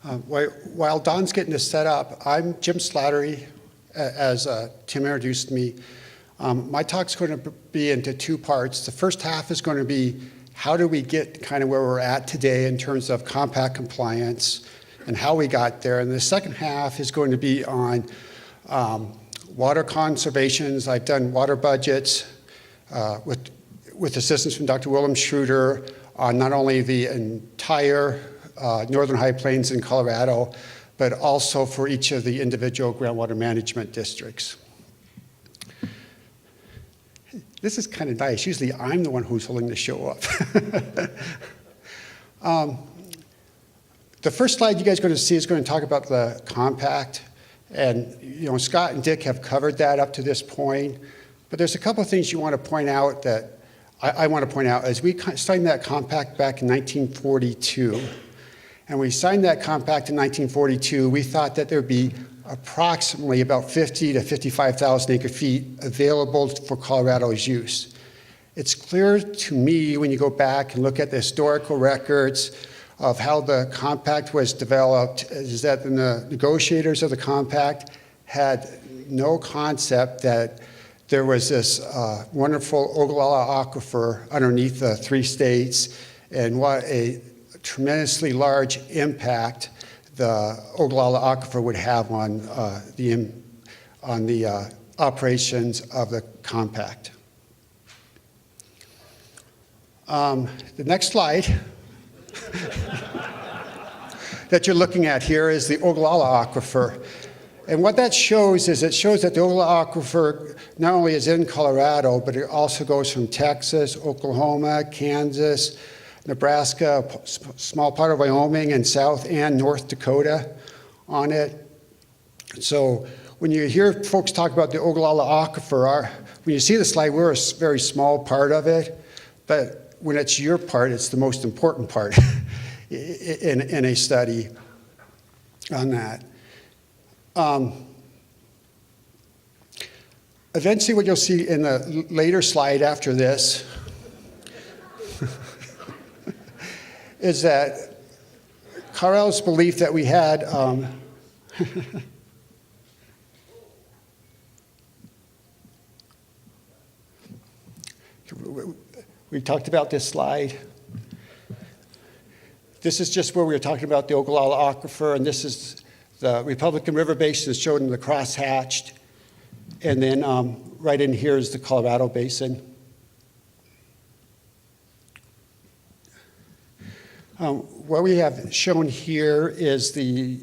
While Don's getting this set up, I'm Jim Slattery, as Tim introduced me. My talk's going to be into two parts. The first half is going to be how do we get kind of where we're at today in terms of compact compliance and how we got there. And the second half is going to be on water conservations. I've done water budgets with assistance from Dr. Willem Schroeder on not only the entire Northern High Plains in Colorado, but also for each of the individual groundwater management districts. This is kind of nice. Usually I'm the one who's holding the show up. The first slide you guys are going to see is going to talk about the compact. And Scott and Dick have covered that up to this point. But there's a couple of things you want to point out that I want to point out. As we signed that compact back in 1942, and we signed that compact in 1942, we thought that there would be approximately about 50 to 55,000 acre feet available for Colorado's use. It's clear to me when you go back and look at the historical records of how the compact was developed is that the negotiators of the compact had no concept that there was this wonderful Ogallala Aquifer underneath the three states, and what a tremendously large impact the Ogallala Aquifer would have on the operations of the compact. The next slide that you're looking at here is the Ogallala Aquifer. And what that shows is it shows that the Ogallala Aquifer not only is in Colorado, but it also goes from Texas, Oklahoma, Kansas, Nebraska, a small part of Wyoming, and South and North Dakota on it. So when you hear folks talk about the Ogallala Aquifer, when you see the slide, we're a very small part of it, but when it's your part, it's the most important part in a study on that. Eventually what you'll see in the later slide after this is that Colorado's belief that we had we talked about this slide. This is just where we were talking about the Ogallala Aquifer, and this is the Republican River Basin is shown in the cross-hatched. And then right in here is the Colorado Basin. What we have shown here is the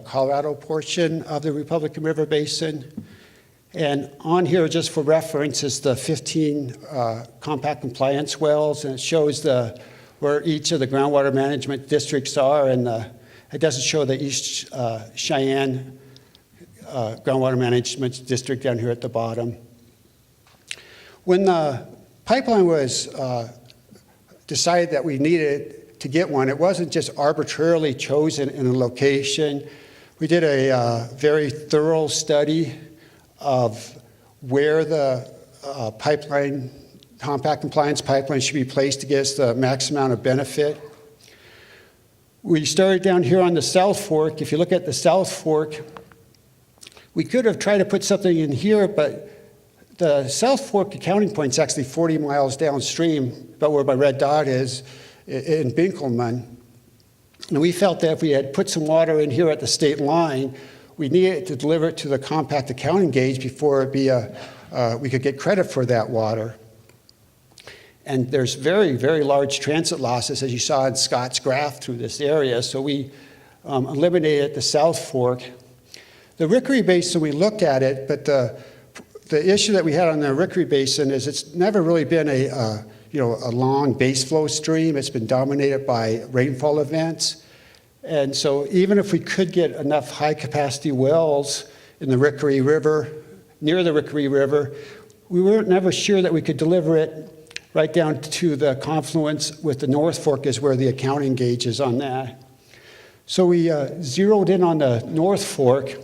Colorado portion of the Republican River Basin. And on here, just for reference, is the 15 compact compliance wells, and it shows where each of the groundwater management districts are, and it doesn't show the East Cheyenne groundwater management district down here at the bottom. When the pipeline was decided that we needed to get one, it wasn't just arbitrarily chosen in a location. We did a very thorough study of where the compact compliance pipeline should be placed to get us the max amount of benefit. We started down here on the South Fork. If you look at the South Fork, we could have tried to put something in here, but the South Fork accounting point is actually 40 miles downstream, about where my red dot is, in Binkelman. And we felt that if we had put some water in here at the state line, we needed to deliver it to the compact accounting gauge before we could get credit for that water. And there's very, very large transit losses, as you saw in Scott's graph through this area. So we eliminated the South Fork. The Rickery Basin, we looked at it, but the issue that we had on the Rickery Basin is it's never really been a long base flow stream. It's been dominated by rainfall events. And so even if we could get enough high capacity wells in the Rickery River, near the Rickery River, we weren't never sure that we could deliver it right down to the confluence with the North Fork is where the accounting gauge is on that. So we zeroed in on the North Fork.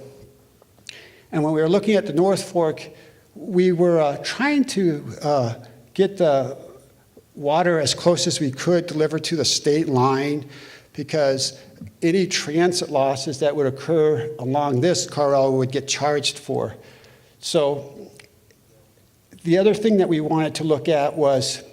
And when we were looking at the North Fork, we were trying to get the water as close as we could delivered to the state line, because any transit losses that would occur along this Carl would get charged for. So the other thing that we wanted to look at was,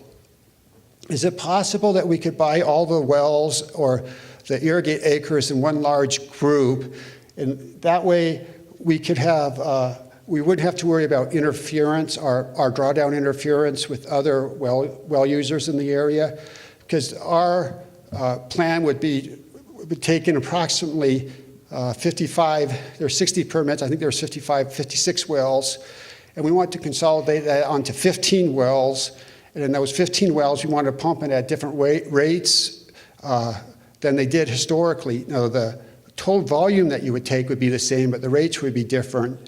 is it possible that we could buy all the wells or the irrigate acres in one large group, and that way we could have, we wouldn't have to worry about interference, our drawdown interference with other well users in the area, because our plan would take in approximately 55, there's 60 permits, I think there's 56 wells, and we want to consolidate that onto 15 wells, and in those 15 wells, we want to pump it at different rates than they did historically. Now, the total volume that you would take would be the same, but the rates would be different.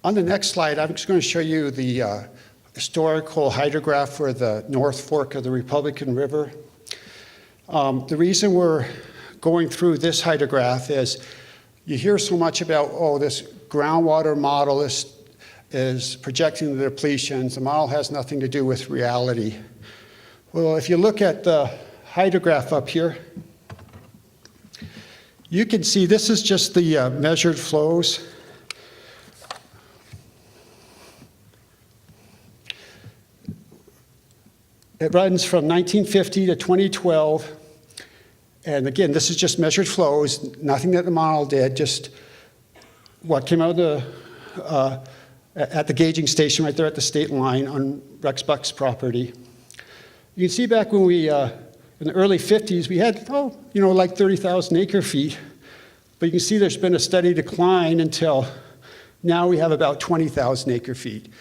On the next slide, I'm just going to show you the historical hydrograph for the North Fork of the Republican River. The reason we're going through this hydrograph is you hear so much about, oh, this groundwater model is projecting the depletions. The model has nothing to do with reality. Well, if you look at the hydrograph up here, you can see this is just the measured flows. It runs from 1950 to 2012. And again, this is just measured flows, nothing that the model did, just what came out of at the gauging station right there at the state line on Rex Buck's property. You can see back when we, in the early 50s, we had, like 30,000 acre feet. But you can see there's been a steady decline until now we have about 20,000 acre feet.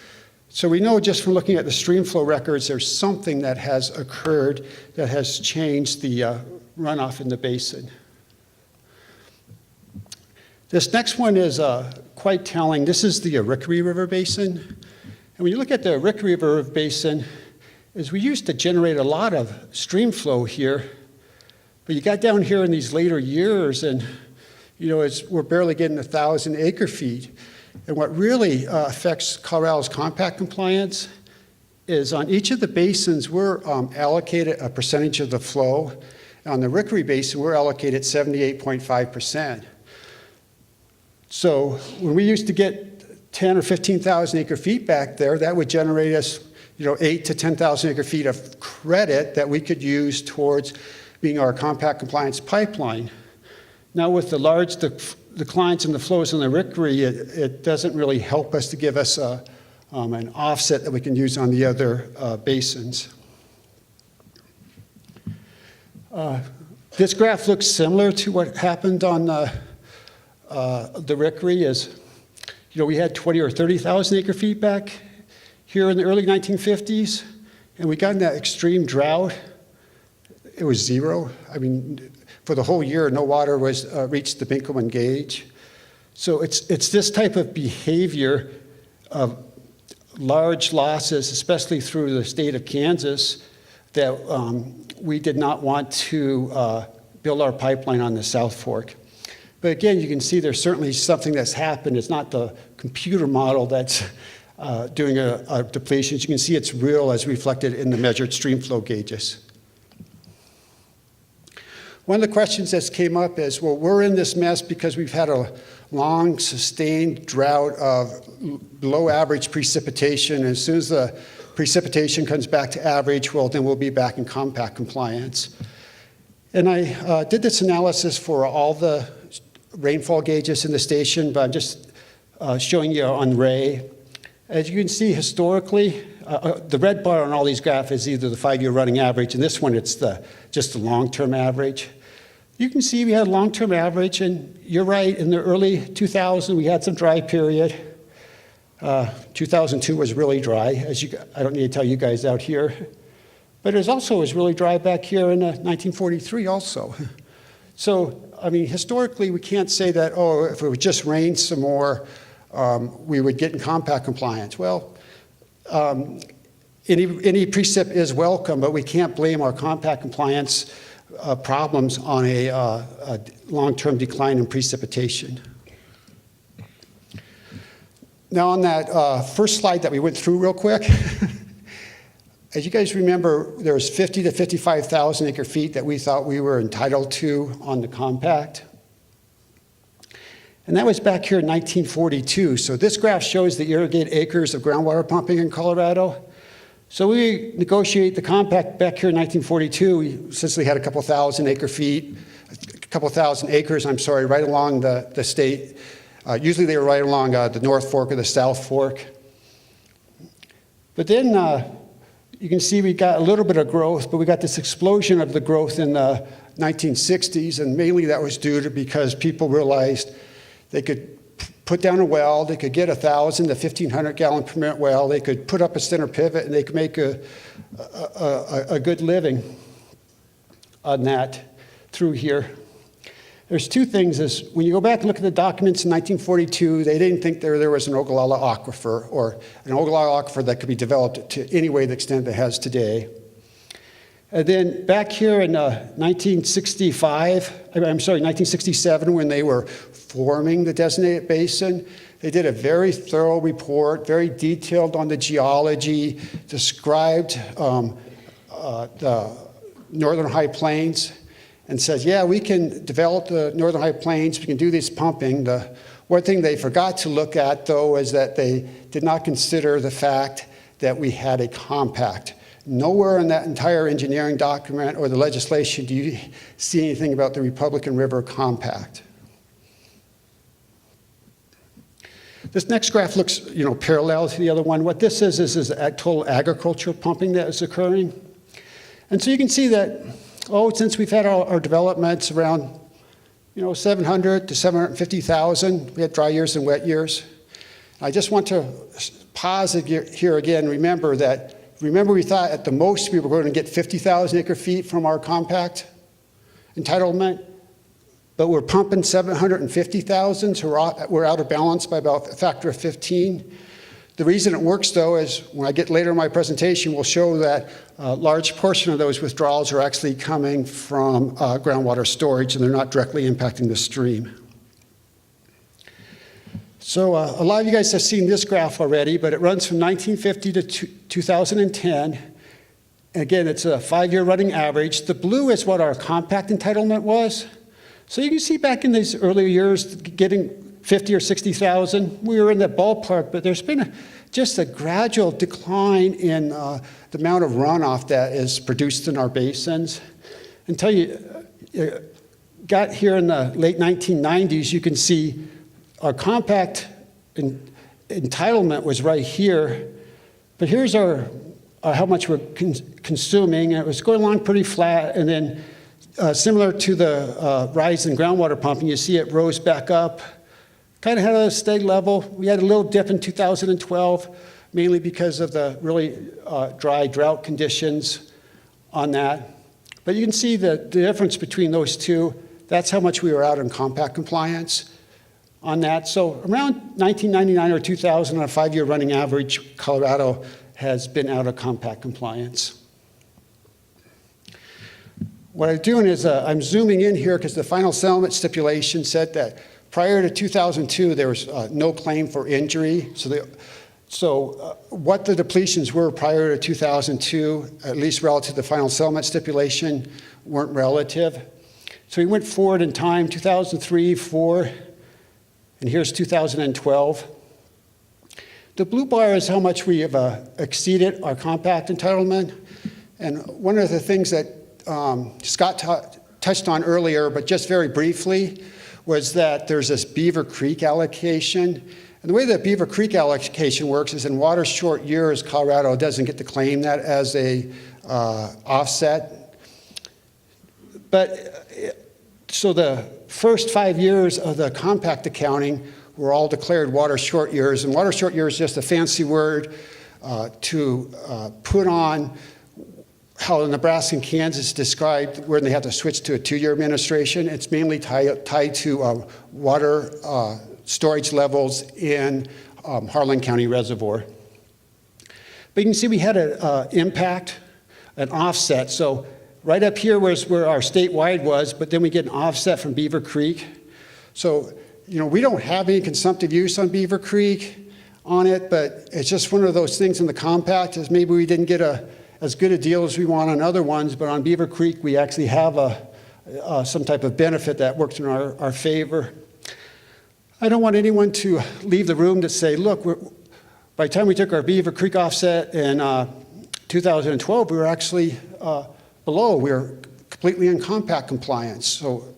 So we know just from looking at the stream flow records, there's something that has occurred that has changed the runoff in the basin. This next one is quite telling. This is the Rickory River Basin. And when you look at the Rickory River Basin, is we used to generate a lot of stream flow here, but you got down here in these later years and we're barely getting 1,000 acre feet. And what really affects Colorado's compact compliance is on each of the basins, we're allocated a percentage of the flow. On the Rickory Basin, we're allocated 78.5%. So when we used to get 10 or 15,000 acre feet back there, that would generate us 8 to 10,000 acre feet of credit that we could use towards being our compact compliance pipeline. Now with the large declines in the flows in the Rickory, it doesn't really help us to give us an offset that we can use on the other basins. This graph looks similar to what happened on the Rickory. We had 20 or 30,000 acre feet back here in the early 1950s, and we got in that extreme drought. It was zero. I mean, for the whole year, no water was reached the Binkelman gauge. So it's this type of behavior of large losses, especially through the state of Kansas, that we did not want to build our pipeline on the South Fork. But again, you can see there's certainly something that's happened. It's not the computer model that's doing a depletion. You can see it's real as reflected in the measured stream flow gauges. One of the questions that came up is, well, we're in this mess because we've had a long, sustained drought of below average precipitation. And as soon as the precipitation comes back to average, well, then we'll be back in compact compliance. And I did this analysis for all the rainfall gauges in the station, but I'm just showing you on Ray. As you can see historically, the red bar on all these graphs is either the 5-year running average, and this one it's just the long-term average. You can see we had a long-term average, and you're right, in the early 2000s we had some dry period. 2002 was really dry, I don't need to tell you guys out here. But it was really dry back here in 1943 also. So, I mean, historically we can't say that, oh, if it would just rain some more, we would get in compact compliance. Well, any precip is welcome, but we can't blame our compact compliance problems on a long-term decline in precipitation. Now on that first slide that we went through real quick, as you guys remember, there was 50 to 55,000 acre feet that we thought we were entitled to on the compact. And that was back here in 1942. So this graph shows the irrigated acres of groundwater pumping in Colorado. So we negotiate the compact back here in 1942. We essentially had a couple thousand acres, right along the state. Usually they were right along the North Fork or the South Fork. But then you can see we got a little bit of growth, but we got this explosion of the growth in the 1960s, and mainly that was due to because people realized they could put down a well, they could get 1,000 to 1,500 gallon per minute well, they could put up a center pivot, and they could make a good living on that through here. There's two things. Is when you go back and look at the documents in 1942, they didn't think there was an Ogallala Aquifer or an Ogallala Aquifer that could be developed to any way the extent it has today. And then back here in 1967, when they were forming the designated basin, they did a very thorough report, very detailed on the geology, described the northern high plains, and says, yeah, we can develop the northern high plains, we can do this pumping. The one thing they forgot to look at, though, is that they did not consider the fact that we had a compact. Nowhere in that entire engineering document or the legislation do you see anything about the Republican River Compact. This next graph looks, parallel to the other one. What this is total agricultural pumping that is occurring. And so you can see that, since we've had our developments around, 700 to 750,000, we had dry years and wet years. I just want to pause here again. Remember we thought at the most we were going to get 50,000 acre feet from our compact entitlement, but we're pumping 750,000, so we're out of balance by about a factor of 15. The reason it works, though, is when I get later in my presentation, we'll show that a large portion of those withdrawals are actually coming from groundwater storage, and they're not directly impacting the stream. So a lot of you guys have seen this graph already, but it runs from 1950 to 2010. Again, it's a 5-year running average. The blue is what our compact entitlement was. So you can see back in these earlier years, getting 50 or 60,000, we were in that ballpark, but there's been just a gradual decline in the amount of runoff that is produced in our basins. Until you got here in the late 1990s, you can see our compact entitlement was right here, but here's our how much we're consuming, and it was going along pretty flat, and then similar to the rise in groundwater pumping, you see it rose back up, kind of had a steady level. We had a little dip in 2012, mainly because of the really dry drought conditions on that. But you can see the difference between those two. That's how much we were out in compact compliance on that. So around 1999 or 2000, on a 5-year running average, Colorado has been out of compact compliance. What I'm doing is I'm zooming in here because the final settlement stipulation said that prior to 2002, there was no claim for injury. So what the depletions were prior to 2002, at least relative to the final settlement stipulation, weren't relative. So we went forward in time, 2003, 4, and here's 2012. The blue bar is how much we have exceeded our compact entitlement. And one of the things that Scott touched on earlier, but just very briefly, was that there's this Beaver Creek allocation. And the way that Beaver Creek allocation works is in water short years, Colorado doesn't get to claim that as a offset. But so the first 5 years of the compact accounting were all declared water short years. And water short years is just a fancy word to put on how Nebraska and Kansas described where they have to switch to a 2-year administration. It's mainly tied to water storage levels in Harlan County Reservoir. But you can see we had an impact, an offset. So right up here was where our statewide was, but then we get an offset from Beaver Creek. So, we don't have any consumptive use on Beaver Creek. on it, but it's just one of those things in the compact is maybe we didn't get as good a deal as we want on other ones, but on Beaver Creek we actually have some type of benefit that works in our favor. I don't want anyone to leave the room to say, look, by the time we took our Beaver Creek offset in 2012, we were actually below. We were completely in compact compliance. So,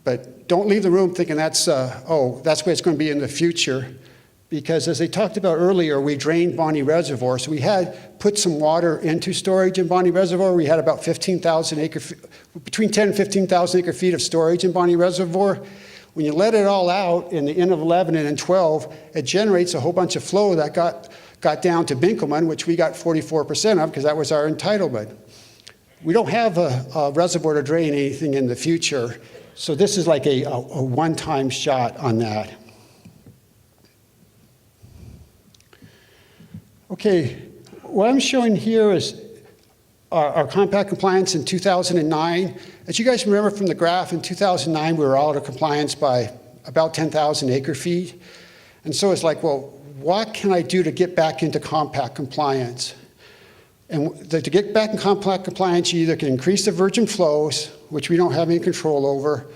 but don't leave the room thinking that's that's where it's going to be in the future. Because as they talked about earlier, we drained Bonnie Reservoir. So we had put some water into storage in Bonnie Reservoir. We had about 15,000 acre feet, between 10 and 15,000 acre feet of storage in Bonnie Reservoir. When you let it all out in the end of 11 and in 12, it generates a whole bunch of flow that got down to Binkelman, which we got 44% of because that was our entitlement. We don't have a reservoir to drain anything in the future. So this is like a one-time shot on that. Okay, what I'm showing here is our compact compliance in 2009. As you guys remember from the graph, in 2009 we were out of compliance by about 10,000 acre feet. And so it's like, well, what can I do to get back into compact compliance? And to get back in compact compliance, you either can increase the virgin flows, which we don't have any control over,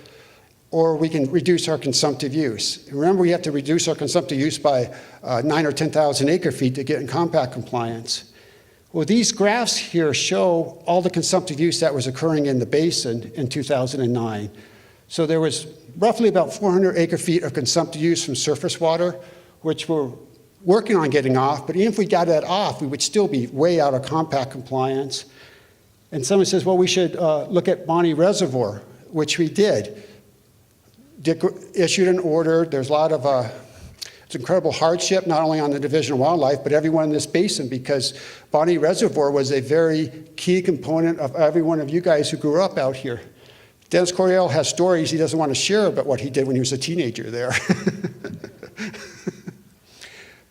or we can reduce our consumptive use. Remember, we have to reduce our consumptive use by 9 or 10,000 acre feet to get in compact compliance. Well, these graphs here show all the consumptive use that was occurring in the basin in 2009. So there was roughly about 400 acre feet of consumptive use from surface water, which we're working on getting off, but even if we got that off, we would still be way out of compact compliance. And someone says, well, we should look at Bonnie Reservoir, which we did. Issued an order. There's a lot of it's incredible hardship, not only on the Division of Wildlife, but everyone in this basin, because Bonnie Reservoir was a very key component of every one of you guys who grew up out here. Dennis Coryell has stories he doesn't want to share about what he did when he was a teenager there.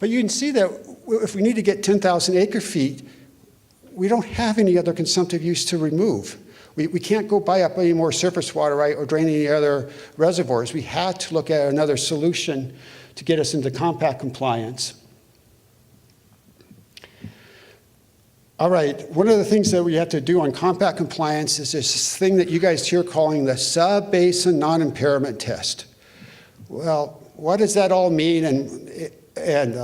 But you can see that if we need to get 10,000 acre feet, we don't have any other consumptive use to remove. We can't go buy up any more surface water, right, or drain any other reservoirs. We had to look at another solution to get us into compact compliance. All right, one of the things that we have to do on compact compliance is this thing that you guys here are calling the sub-basin non-impairment test. Well, what does that all mean, and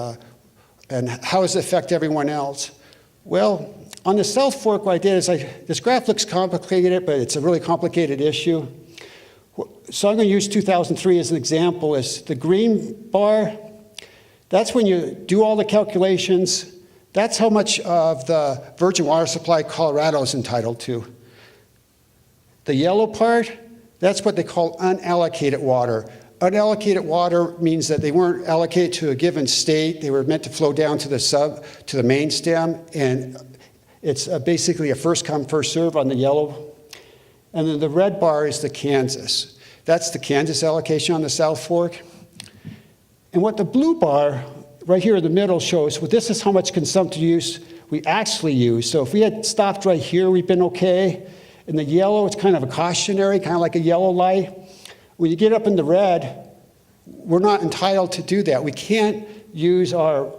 how does it affect everyone else? Well, on the South Fork, what I did is this graph looks complicated, but it's a really complicated issue. So I'm going to use 2003 as an example. Is the green bar, that's when you do all the calculations. That's how much of the virgin water supply Colorado is entitled to. The yellow part, that's what they call unallocated water. Unallocated water means that they weren't allocated to a given state. They were meant to flow down to the main stem, and it's basically a first come, first serve on the yellow. And then the red bar is the Kansas. That's the Kansas allocation on the South Fork. And what the blue bar right here in the middle shows, well, this is how much consumptive use we actually use. So if we had stopped right here, we've been okay. In the yellow, it's kind of a cautionary, kind of like a yellow light. When you get up in the red, we're not entitled to do that. We can't use the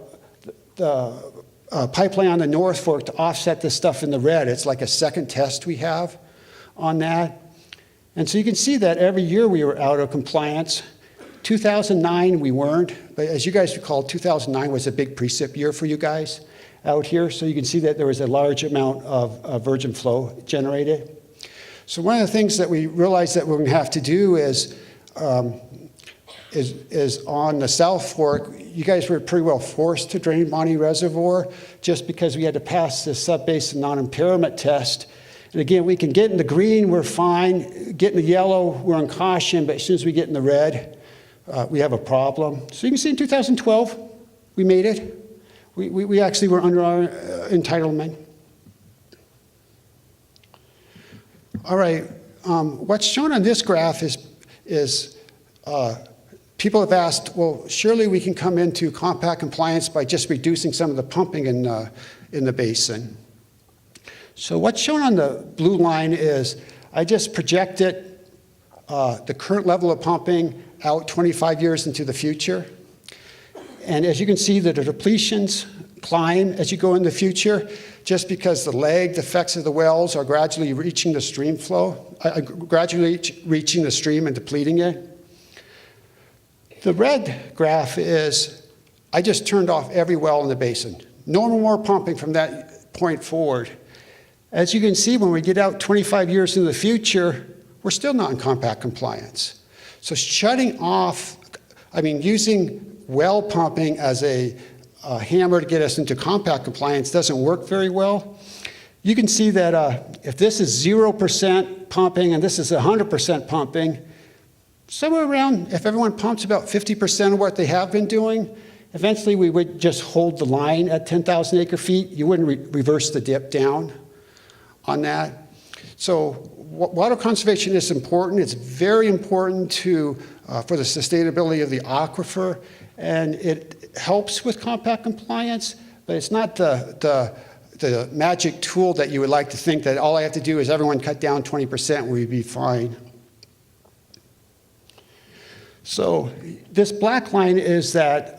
pipeline on the North Fork to offset the stuff in the red. It's like a second test we have on that. And so you can see that every year we were out of compliance. 2009 we weren't, but as you guys recall, 2009 was a big precip year for you guys out here. So you can see that there was a large amount of virgin flow generated. So one of the things that we realized that we're going to have to do is on the South Fork, you guys were pretty well forced to drain Bonnie Reservoir just because we had to pass this sub-basin non-impairment test. And again, we can get in the green, we're fine. Get in the yellow, we're on caution, but as soon as we get in the red, we have a problem. So you can see in 2012, we made it. We actually were under our entitlement. All right, what's shown on this graph is people have asked, well, surely we can come into compact compliance by just reducing some of the pumping in the basin. So what's shown on the blue line is I just projected the current level of pumping out 25 years into the future. And as you can see, the depletions climb as you go in the future, just because the lagged effects of the wells are gradually reaching the stream flow, gradually reaching the stream and depleting it. The red graph is, I just turned off every well in the basin. No more pumping from that point forward. As you can see, when we get out 25 years into the future, we're still not in compact compliance. So shutting off, using well pumping as a hammer to get us into compact compliance doesn't work very well. You can see that if this is 0% pumping and this is 100% pumping, somewhere around, if everyone pumps about 50% of what they have been doing, eventually we would just hold the line at 10,000 acre feet. You wouldn't reverse the dip down on that. So water conservation is important. It's very important for the sustainability of the aquifer, and it helps with compact compliance, but it's not the magic tool that you would like to think that all I have to do is everyone cut down 20%, we'd be fine. So this black line is that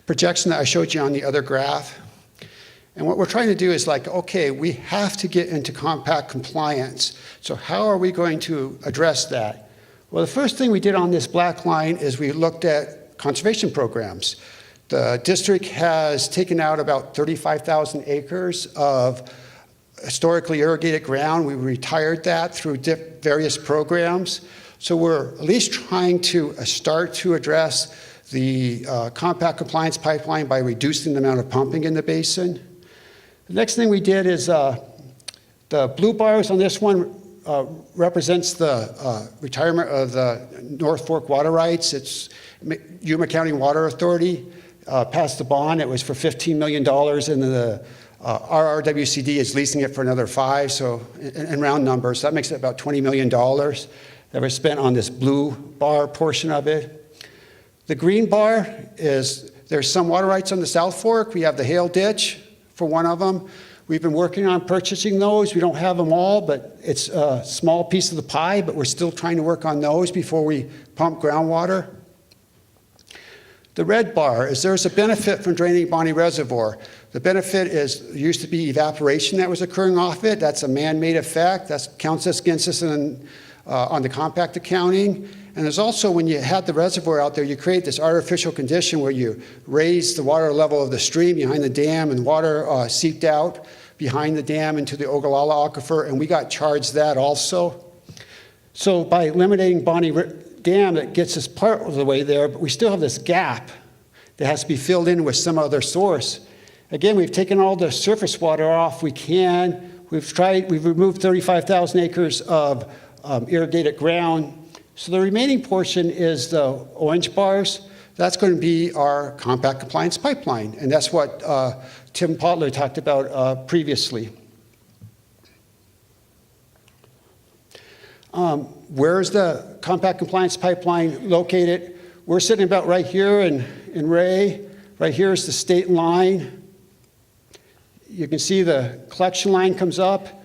projection that I showed you on the other graph. And what we're trying to do is okay, we have to get into compact compliance. So how are we going to address that? Well, the first thing we did on this black line is we looked at conservation programs. The district has taken out about 35,000 acres of historically irrigated ground. We retired that through various programs. So we're at least trying to start to address the compact compliance pipeline by reducing the amount of pumping in the basin. The next thing we did is the blue bars on this one represents the retirement of the North Fork water rights. It's Yuma County Water Authority passed the bond. It was for $15 million, and the RRWCD is leasing it for another $5 million. So in round numbers, that makes it about $20 million that was spent on this blue bar portion of it. The green bar is, there's some water rights on the South Fork. We have the Hale Ditch for one of them. We've been working on purchasing those. We don't have them all, but it's a small piece of the pie, but we're still trying to work on those before we pump groundwater. The red bar is there's a benefit from draining Bonnie Reservoir. The benefit is, there used to be evaporation that was occurring off it. That's a man-made effect. That counts against us on the compact accounting. And there's also, when you had the reservoir out there, you create this artificial condition where you raise the water level of the stream behind the dam, and water seeped out behind the dam into the Ogallala Aquifer, and we got charged that also. So by eliminating Bonnie Dam, it gets us part of the way there, but we still have this gap that has to be filled in with some other source. Again, we've taken all the surface water off we can. We've removed 35,000 acres of irrigated ground. So the remaining portion is the orange bars. That's going to be our compact compliance pipeline, and that's what Tim Potler talked about previously. Where's the compact compliance pipeline located? We're sitting about right here in Ray. Right here is the state line. You can see the collection line comes up.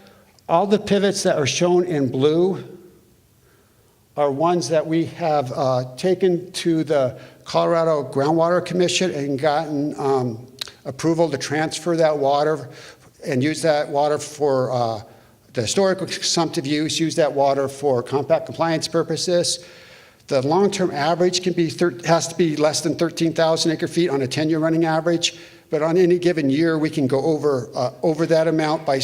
All the pivots that are shown in blue are ones that we have taken to the Colorado Groundwater Commission and gotten approval to transfer that water and use that water for the historical consumptive use, use that water for compact compliance purposes. The long-term average has to be less than 13,000 acre feet on a 10-year running average, but on any given year we can go over that amount by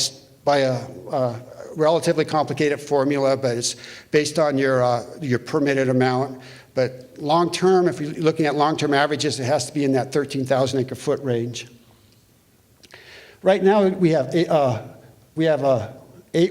a relatively complicated formula, but it's based on your permitted amount. But long-term, if you're looking at long-term averages, it has to be in that 13,000 acre foot range. Right now we have 8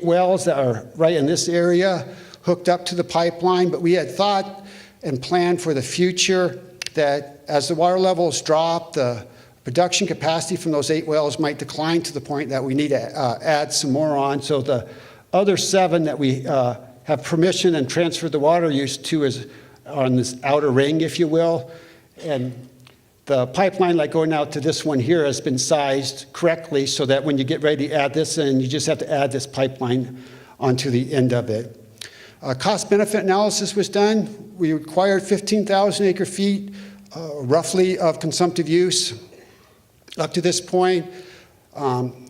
wells that are right in this area hooked up to the pipeline, but we had thought and planned for the future that as the water levels drop, the production capacity from those 8 wells might decline to the point that we need to add some more on. So the other 7 that we have permission and transferred the water use to is on this outer ring, if you will. And the pipeline, like going out to this one here, has been sized correctly so that when you get ready to add this in, you just have to add this pipeline onto the end of it. Cost-benefit analysis was done. We required 15,000 acre feet roughly of consumptive use. Up to this point, when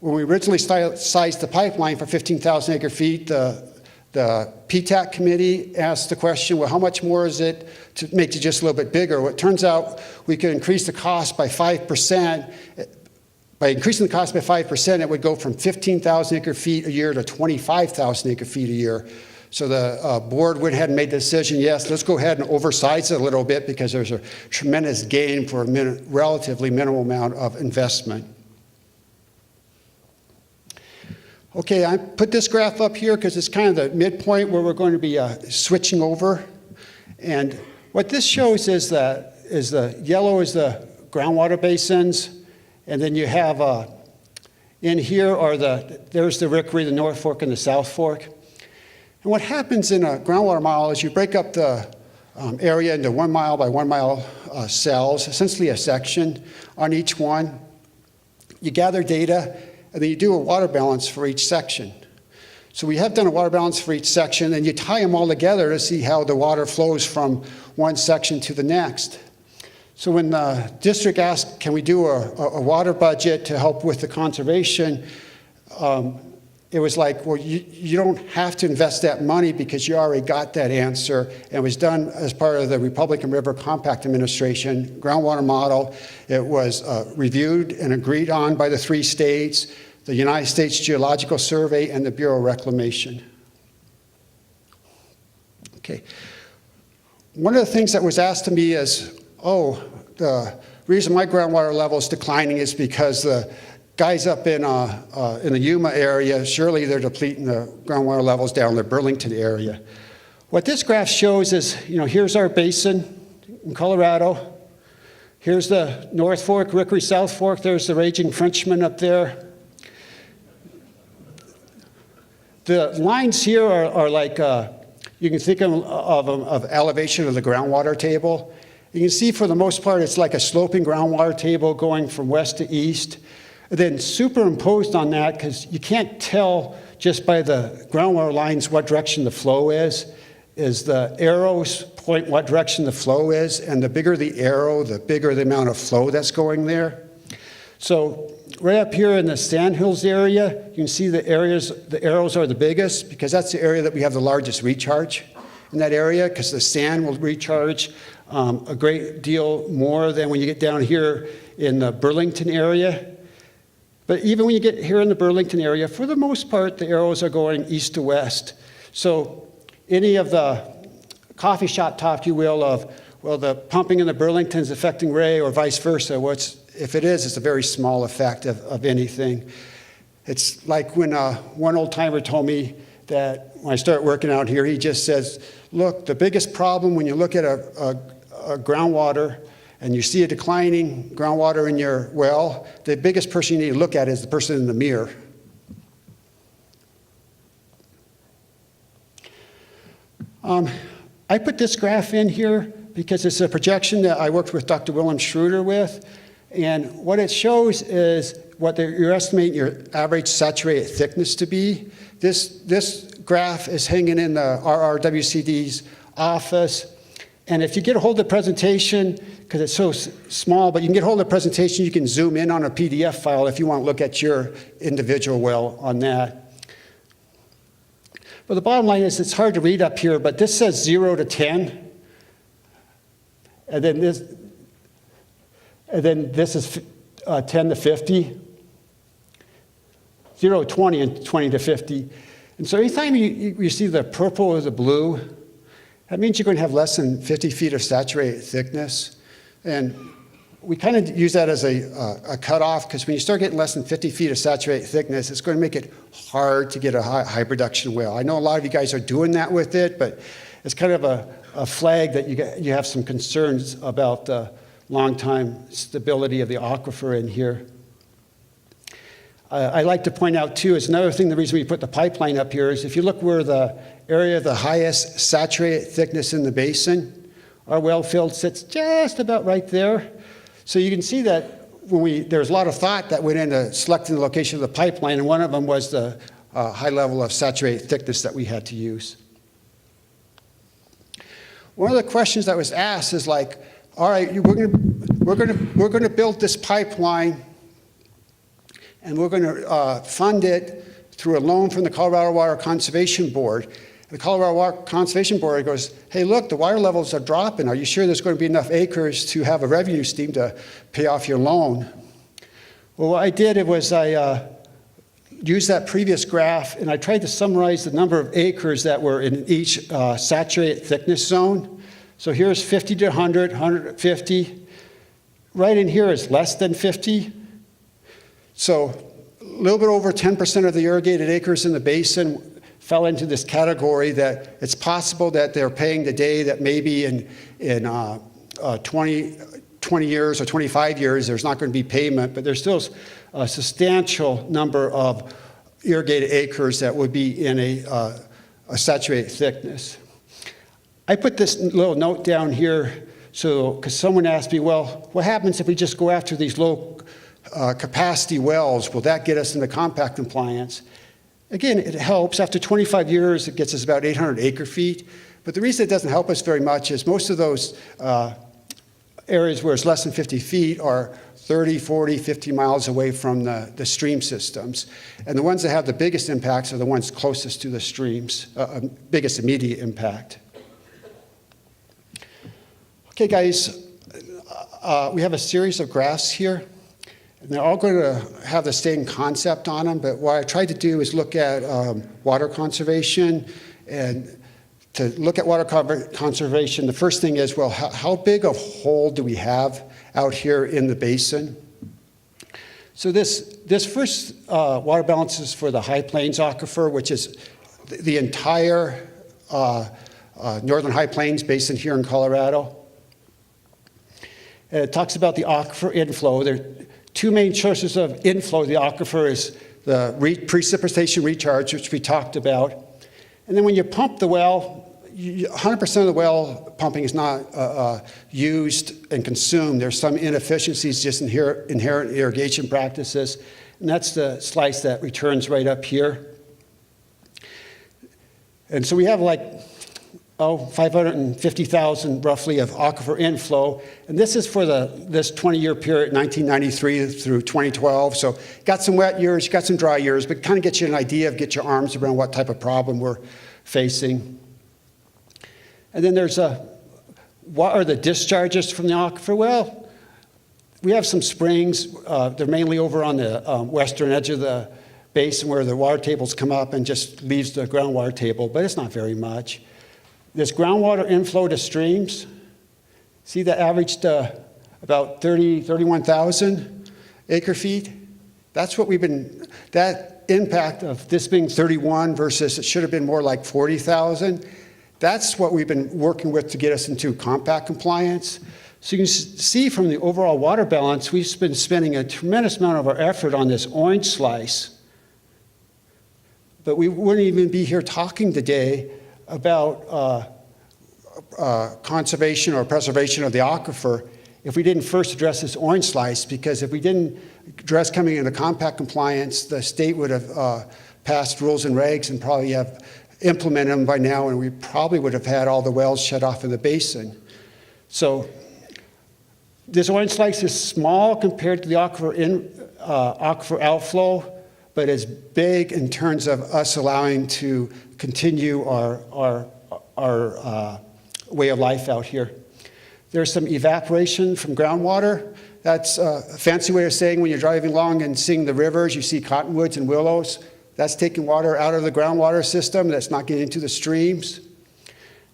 we originally sized the pipeline for 15,000 acre feet, the PTAC committee asked the question, well, how much more is it to make it just a little bit bigger? Well, it turns out we could increase the cost by 5%. By increasing the cost by 5%, it would go from 15,000 acre feet a year to 25,000 acre feet a year. So the board went ahead and made the decision, yes, let's go ahead and oversize it a little bit because there's a tremendous gain for a relatively minimal amount of investment. Okay, I put this graph up here because it's kind of the midpoint where we're going to be switching over. And what this shows is the yellow is the groundwater basins, and then you have in here are there's the Rickery, the North Fork, and the South Fork. And what happens in a groundwater model is you break up the area into 1 mile by 1 mile cells, essentially a section on each one. You gather data, and then you do a water balance for each section. So we have done a water balance for each section, and you tie them all together to see how the water flows from one section to the next. So when the district asked, can we do a water budget to help with the conservation, it was like, well, you don't have to invest that money because you already got that answer. And it was done as part of the Republican River Compact Administration groundwater model. It was reviewed and agreed on by the 3 states, the United States Geological Survey, and the Bureau of Reclamation. Okay. One of the things that was asked to me is, the reason my groundwater level is declining is because the guys up in the Yuma area, surely they're depleting the groundwater levels down in the Burlington area. What this graph shows is, here's our basin in Colorado. Here's the North Fork, Rickery, South Fork. There's the Raging Frenchman up there. The lines here are like, you can think of elevation of the groundwater table. You can see for the most part, it's like a sloping groundwater table going from west to east. Then superimposed on that, because you can't tell just by the groundwater lines what direction the flow is the arrows point what direction the flow is, and the bigger the arrow, the bigger the amount of flow that's going there. So right up here in the Sandhills area, you can see the arrows are the biggest because that's the area that we have the largest recharge in that area, because the sand will recharge a great deal more than when you get down here in the Burlington area. But even when you get here in the Burlington area, for the most part, the arrows are going east to west. So any of the coffee shop talk, you will, of, well, the pumping in the Burlington is affecting Ray or vice versa. If it is, it's a very small effect of anything. It's like when one old timer told me that when I start working out here, he just says, look, the biggest problem when you look at a groundwater and you see a declining groundwater in your well, the biggest person you need to look at is the person in the mirror. I put this graph in here because it's a projection that I worked with Dr. Willem Schroeder with. And what it shows is what you're estimating your average saturated thickness to be. This graph is hanging in the RRWCD's office. And if you get a hold of the presentation, because it's so small, but you can get a hold of the presentation, you can zoom in on a PDF file if you want to look at your individual well on that. But the bottom line is it's hard to read up here, but this says 0 to 10. And then this is 10 to 50. 0 to 20 and 20 to 50. And so anytime you see the purple or the blue, that means you're going to have less than 50 feet of saturated thickness. And we kind of use that as a cutoff, because when you start getting less than 50 feet of saturated thickness, it's going to make it hard to get a high production well. I know a lot of you guys are doing that with it, but it's kind of a flag that you have some concerns about the long-time stability of the aquifer in here. I like to point out, too, is another thing, the reason we put the pipeline up here is if you look where the area of the highest saturated thickness in the basin, our well field sits just about right there. So you can see that there's a lot of thought that went into selecting the location of the pipeline, and one of them was the high level of saturated thickness that we had to use. One of the questions that was asked is like, all right, we're going to build this pipeline, and we're going to fund it through a loan from the Colorado Water Conservation Board. The Colorado Water Conservation Board goes, hey, look, the water levels are dropping. Are you sure there's going to be enough acres to have a revenue stream to pay off your loan? Well, what I did was I used that previous graph, and I tried to summarize the number of acres that were in each saturated thickness zone. So here's 50 to 100, 150. Right in here is less than 50. So a little bit over 10% of the irrigated acres in the basin fell into this category that it's possible that they're paying today that maybe in 20 years or 25 years there's not going to be payment, but there's still a substantial number of irrigated acres that would be in a saturated thickness. I put this little note down here because someone asked me, well, what happens if we just go after these low capacity wells? Will that get us into compact compliance? Again, it helps. After 25 years, it gets us about 800 acre feet. But the reason it doesn't help us very much is most of those areas where it's less than 50 feet are 30, 40, 50 miles away from the stream systems. And the ones that have the biggest impacts are the ones closest to the streams, biggest immediate impact. Okay, guys, we have a series of graphs here. And they're all going to have the same concept on them, but what I tried to do is look at water conservation. And to look at water conservation, the first thing is, well, how big a hole do we have out here in the basin? So this first water balance is for the High Plains Aquifer, which is the entire northern High Plains basin here in Colorado. And it talks about the aquifer inflow. There are two main sources of inflow of the aquifer is the precipitation recharge, which we talked about. And then when you pump the well, 100% of the well pumping is not used and consumed. There's some inefficiencies, just inherent irrigation practices. And that's the slice that returns right up here. And so we have like 550,000 roughly of aquifer inflow. And this is for this 20-year period, 1993 through 2012. So got some wet years, got some dry years, but kind of get you an idea get your arms around what type of problem we're facing. And then there's what are the discharges from the aquifer? Well, we have some springs. They're mainly over on the western edge of the basin where the water tables come up and just leaves the groundwater table, but it's not very much. This groundwater inflow to streams, see that averaged about 31,000 acre feet? That's what that impact of this being 31 versus it should have been more like 40,000, that's what we've been working with to get us into compact compliance. So you can see from the overall water balance, we've been spending a tremendous amount of our effort on this orange slice, but we wouldn't even be here talking today about conservation or preservation of the aquifer if we didn't first address this orange slice, because if we didn't address coming into compact compliance, the state would have passed rules and regs and probably have implemented them by now, and we probably would have had all the wells shut off in the basin. So this orange slice is small compared to the aquifer outflow, but it's big in terms of us allowing to continue our way of life out here. There's some evaporation from groundwater. That's a fancy way of saying when you're driving along and seeing the rivers, you see cottonwoods and willows. That's taking water out of the groundwater system. That's not getting into the streams.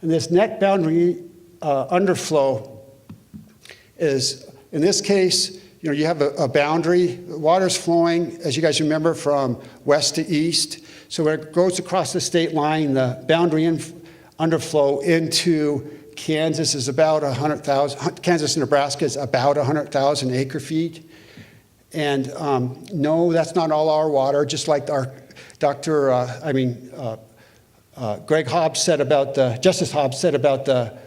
And this net boundary underflow is, in this case, you have a boundary. The water's flowing, as you guys remember, from west to east. So when it goes across the state line, the boundary underflow into Kansas is about 100,000. Kansas and Nebraska is about 100,000 acre feet. And no, that's not all our water. Just like our Greg Hobbs said about Justice Hobbs said about the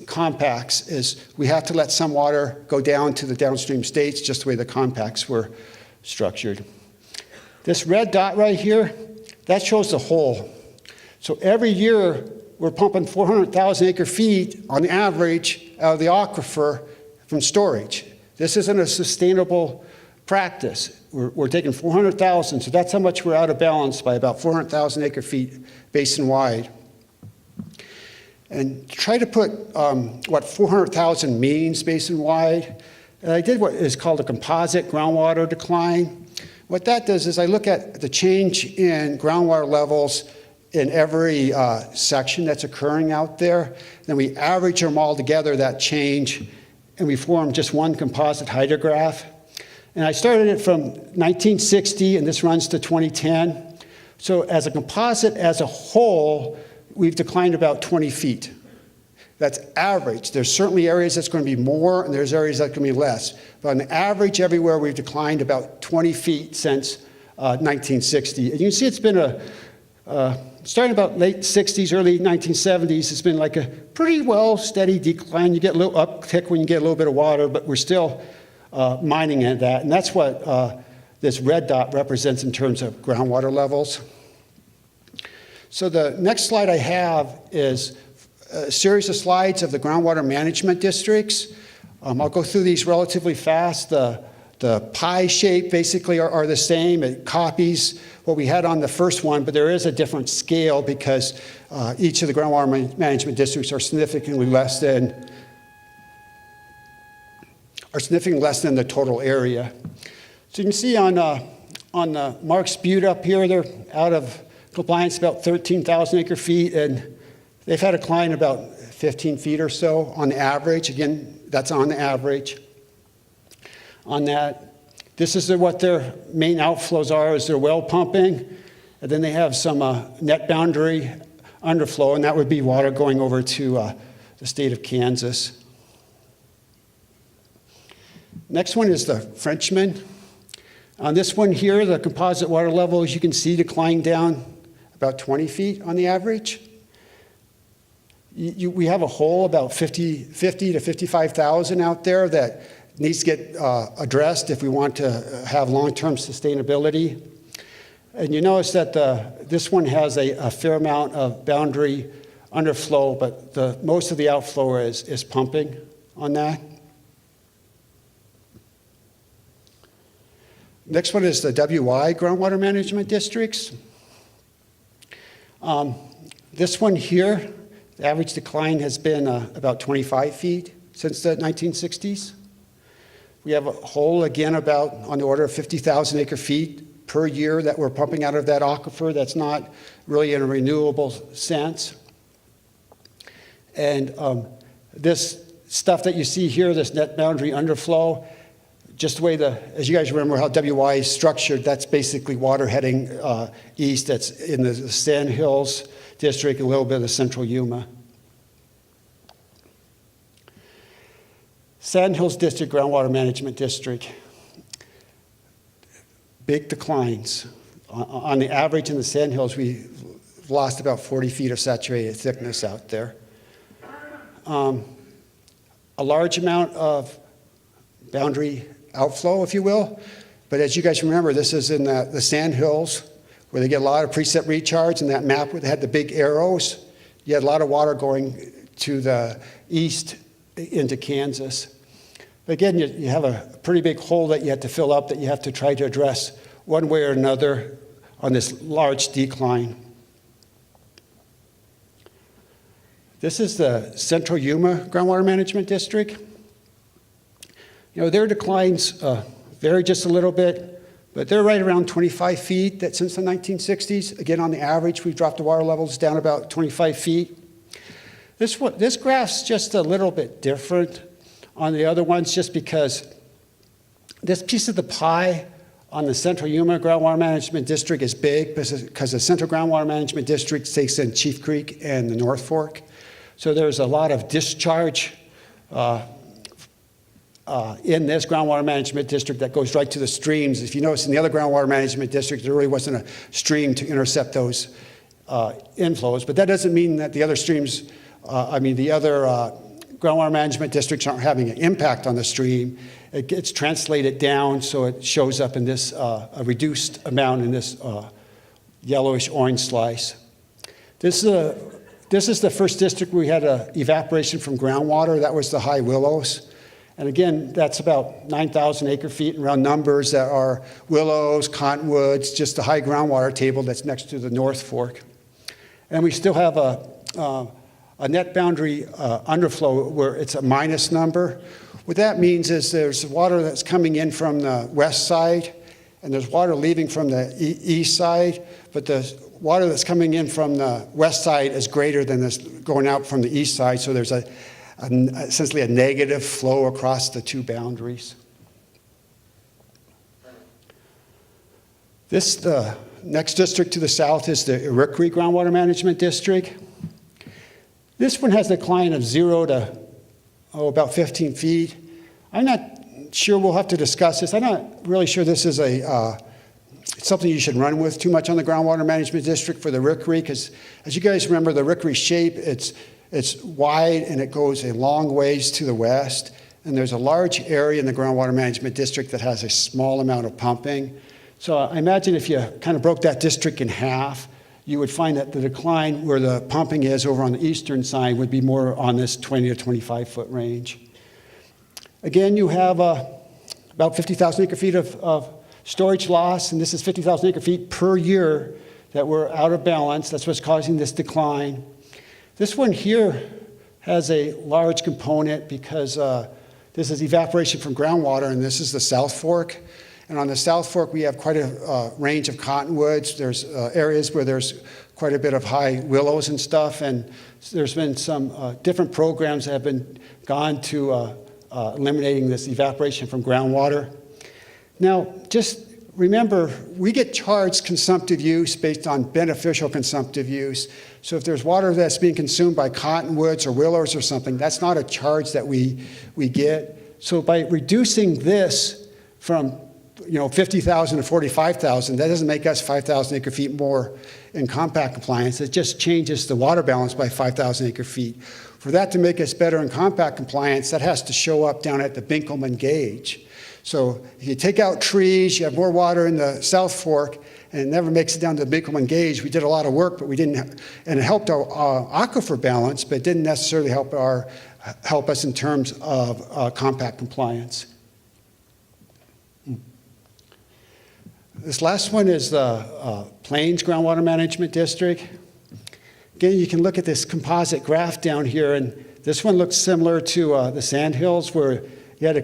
compacts is we have to let some water go down to the downstream states, just the way the compacts were structured. This red dot right here, that shows the hole. So every year we're pumping 400,000 acre feet on average out of the aquifer from storage. This isn't a sustainable practice. We're taking 400,000, so that's how much we're out of balance by about 400,000 acre feet basin-wide. And try to put what 400,000 means basin-wide. I did what is called a composite groundwater decline. What that does is I look at the change in groundwater levels in every section that's occurring out there. Then we average them all together, that change, and we form just one composite hydrograph. And I started it from 1960, and this runs to 2010. So as a composite as a whole, we've declined about 20 feet. That's average. There's certainly areas that's going to be more, and there's areas that can be less. But on average, everywhere we've declined about 20 feet since 1960. And you can see it's been starting about late 60s, early 1970s, it's been like a pretty well steady decline. You get a little uptick when you get a little bit of water, but we're still mining at that. And that's what this red dot represents in terms of groundwater levels. So the next slide I have is a series of slides of the groundwater management districts. I'll go through these relatively fast. The pie shape basically are the same. It copies what we had on the first one, but there is a different scale because each of the groundwater management districts are significantly less than the total area. So you can see on the Mark's Butte up here, they're out of compliance about 13,000 acre feet, and they've had a decline about 15 feet or so on average. Again, that's on average. On that, this is what their main outflows are, is their well pumping, and then they have some net boundary underflow, and that would be water going over to the state of Kansas. Next one is the Frenchman. On this one here, the composite water level, as you can see, declined down about 20 feet on the average. We have a hole about 50 to 55,000 out there that needs to get addressed if we want to have long-term sustainability. And you notice that this one has a fair amount of boundary underflow, but most of the outflow is pumping on that. Next one is the WI groundwater management districts. This one here, the average decline has been about 25 feet since the 1960s. We have a hole, again, about on the order of 50,000 acre feet per year that we're pumping out of that aquifer. That's not really in a renewable sense. And this stuff that you see here, this net boundary underflow, just the way as you guys remember how WI is structured, that's basically water heading east. That's in the Sand Hills district, a little bit of central Yuma. Sand Hills District Groundwater Management District, big declines. On the average in the Sand Hills, we've lost about 40 feet of saturated thickness out there. A large amount of boundary outflow, if you will. But as you guys remember, this is in the Sand Hills where they get a lot of preset recharge, and that map where they had the big arrows, you had a lot of water going to the east into Kansas. But again, you have a pretty big hole that you have to fill up that you have to try to address one way or another on this large decline. This is the Central Yuma Groundwater Management District. You know, their declines vary just a little bit, but they're right around 25 feet that since the 1960s. Again, on the average, we've dropped the water levels down about 25 feet. This graph's just a little bit different on the other ones just because this piece of the pie on the Central Yuma Groundwater Management District is big because the Central Groundwater Management District takes in Chief Creek and the North Fork. So there's a lot of discharge in this groundwater management district that goes right to the streams. If you notice in the other groundwater management district, there really wasn't a stream to intercept those inflows. But that doesn't mean that the other streams, the other groundwater management districts aren't having an impact on the stream. It gets translated down, so it shows up in this a reduced amount in this yellowish orange slice. This is a This is the first district where we had evaporation from groundwater. That was the high willows. And again, that's about 9,000 acre feet in round numbers that are willows, cottonwoods, just the high groundwater table that's next to the North Fork. And we still have a net boundary underflow where it's a minus number. What that means is there's water that's coming in from the west side, and there's water leaving from the east side, but the water that's coming in from the west side is greater than this going out from the east side, so there's essentially a negative flow across the two boundaries. The next district to the south is the Slattery Groundwater Management District. This one has a decline of 0 to about 15 feet. I'm not sure, we'll have to discuss this. I'm not really sure this is something you should run with too much on the Groundwater Management District for the Slattery, because as you guys remember, the Slattery shape, it's wide and it goes a long ways to the west. And there's a large area in the Groundwater Management District that has a small amount of pumping. So I imagine if you kind of broke that district in half, you would find that the decline where the pumping is over on the eastern side would be more on this 20 to 25 foot range. Again, you have about 50,000 acre feet of storage loss, and this is 50,000 acre feet per year that were out of balance. That's what's causing this decline. This one here has a large component because this is evaporation from groundwater, and this is the South Fork. And on the South Fork, we have quite a range of cottonwoods. There's areas where there's quite a bit of high willows and stuff, and there's been some different programs that have been gone to eliminating this evaporation from groundwater. Now, just remember, we get charged consumptive use based on beneficial consumptive use. So if there's water that's being consumed by cottonwoods or willows or something, that's not a charge that we get. So by reducing this from 50,000 to 45,000, that doesn't make us 5,000 acre feet more in compact compliance. It just changes the water balance by 5,000 acre feet. For that to make us better in compact compliance, that has to show up down at the Binkelman gauge. So if you take out trees, you have more water in the South Fork, and it never makes it down to the Binkelman gauge. We did a lot of work, but we didn't, and it helped our aquifer balance, but it didn't necessarily help us in terms of compact compliance. This last one is the Plains Groundwater Management District. Again, you can look at this composite graph down here, and this one looks similar to the Sandhills, where you had a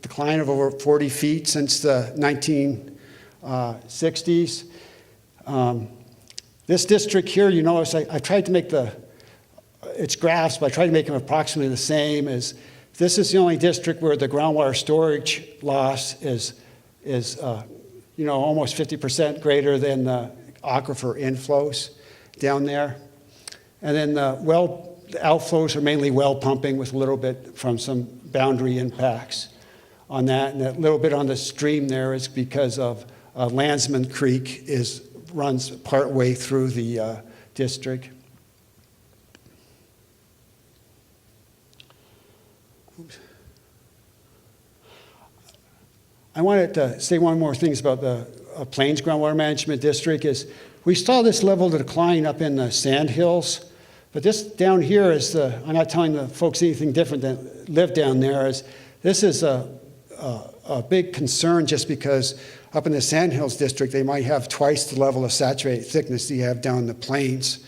decline of over 40 feet since the 1960s. This district here, you notice I tried to make its graphs, but I tried to make them approximately the same. As this is the only district where the groundwater storage loss is almost 50% greater than the aquifer inflows down there. And then the outflows are mainly well pumping with a little bit from some boundary impacts on that. And that little bit on the stream there is because of Landsman Creek runs partway through the district. Oops. I wanted to say one more thing about the Plains Groundwater Management District is we saw this level of decline up in the Sandhills, but this down here is I'm not telling the folks anything different that live down there, is this is a big concern just because up in the Sandhills district, they might have twice the level of saturated thickness that you have down in the Plains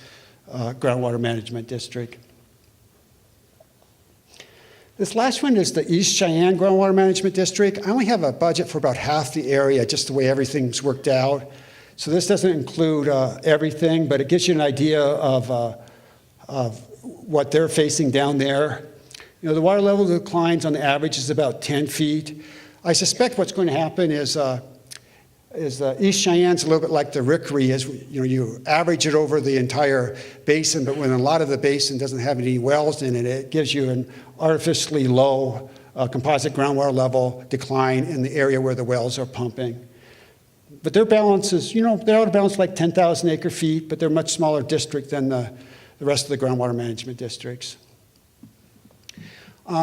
Groundwater Management District. This last one is the East Cheyenne Groundwater Management District. I only have a budget for about half the area, just the way everything's worked out. So this doesn't include everything, but it gives you an idea of what they're facing down there. The water level declines on the average is about 10 feet. I suspect what's going to happen is East Cheyenne's a little bit like the Slattery, is you average it over the entire basin, but when a lot of the basin doesn't have any wells in it, it gives you an artificially low composite groundwater level decline in the area where the wells are pumping. But their balance is, they're out of balance like 10,000 acre feet, but they're a much smaller district than the rest of the groundwater management districts.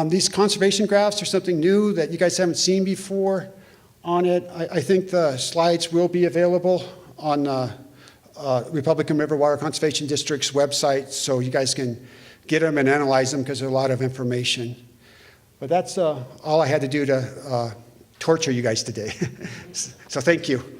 These conservation graphs are something new that you guys haven't seen before on it. I think the slides will be available on Republican River Water Conservation District's website so you guys can get them and analyze them because there's a lot of information. But that's all I had to do to torture you guys today. So thank you.